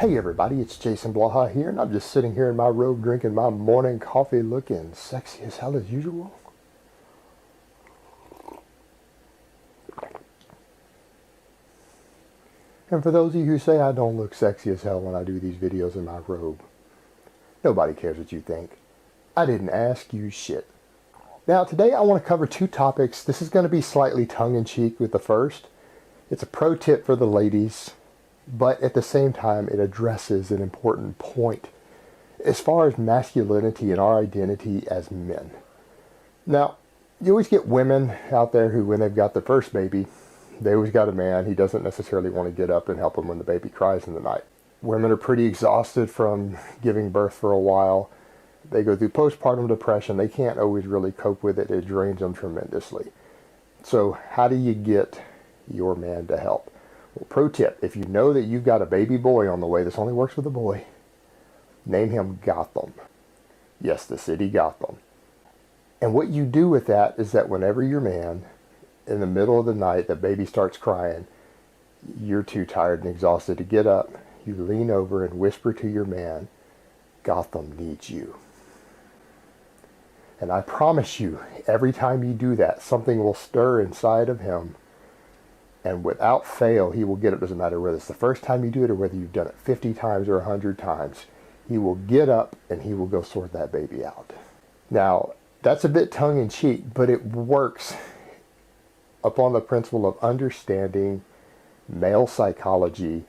Hey everybody, it's Jason Blaha here, and I'm just sitting here in my robe drinking my morning coffee looking sexy as hell as usual. And for those of you who say I don't look sexy as hell when I do these videos in my robe, nobody cares what you think. I didn't ask you shit. Now today I want to cover two topics. This is going to be slightly tongue-in-cheek with the first. It's a pro tip for the ladies, but at the same time it addresses an important point as far as masculinity and our identity as men. Now, you always get women out there who, when they've got their first baby, they always got a man. He doesn't necessarily want to get up and help them when the baby cries in the night. Women are pretty exhausted from giving birth for a while. They go through postpartum depression. They can't always really cope with it. It drains them tremendously. So how do you get your man to help? Well, pro tip, if you know that you've got a baby boy on the way, this only works with a boy, name him Gotham. Yes, the city Gotham. And what you do with that is that whenever your man, in the middle of the night, the baby starts crying, you're too tired and exhausted to get up, you lean over and whisper to your man, Gotham needs you. And I promise you, every time you do that, something will stir inside of him. And without fail, he will get it. Doesn't matter whether it's the first time you do it or whether you've done it 50 times or 100 times. He will get up and he will go sort that baby out. Now, that's a bit tongue-in-cheek, but it works upon the principle of understanding male psychology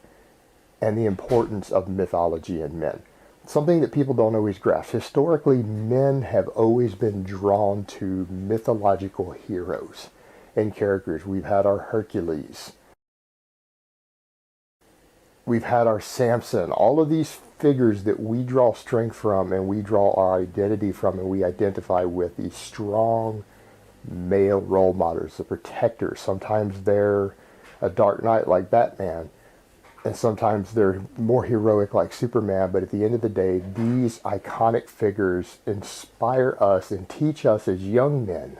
and the importance of mythology in men. Something that people don't always grasp. Historically, men have always been drawn to mythological heroes and characters. We've had our Hercules. We've had our Samson. All of these figures that we draw strength from and we draw our identity from and we identify with, these strong male role models, the protectors. Sometimes they're a dark knight like Batman, and sometimes they're more heroic like Superman, but at the end of the day, these iconic figures inspire us and teach us as young men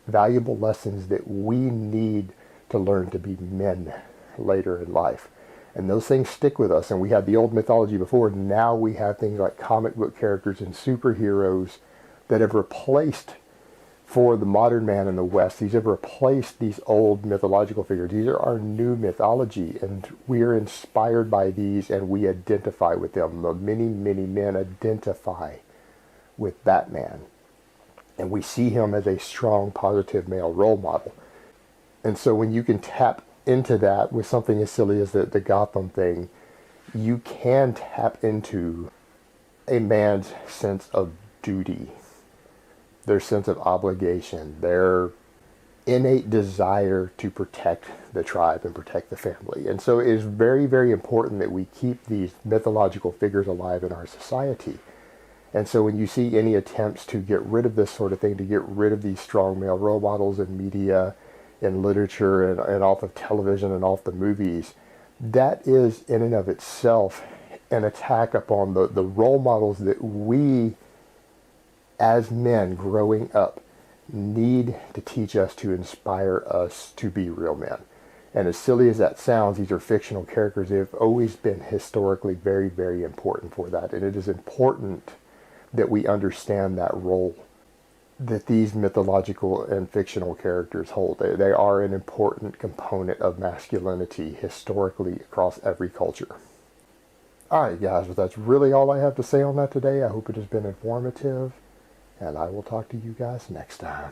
valuable lessons that we need to learn to be men later in life. And those things stick with us. And we had the old mythology before. Now we have things like comic book characters and superheroes that have replaced, for the modern man in the West, these have replaced these old mythological figures. These are our new mythology, and we are inspired by these and we identify with them. Many, many men identify with Batman. And we see him as a strong, positive male role model. And so when you can tap into that with something as silly as the Gotham thing, you can tap into a man's sense of duty, their sense of obligation, their innate desire to protect the tribe and protect the family. And so it is very, very important that we keep these mythological figures alive in our society. And so when you see any attempts to get rid of this sort of thing, to get rid of these strong male role models in media, in literature, and off of television and off the movies, that is in and of itself an attack upon the role models that we as men growing up need to teach us, to inspire us to be real men. And as silly as that sounds, these are fictional characters. They've always been historically very, very important for that. And it is important that we understand that role that these mythological and fictional characters hold. They are an important component of masculinity historically across every culture. Alright guys, but that's really all I have to say on that today. I hope it has been informative, and I will talk to you guys next time.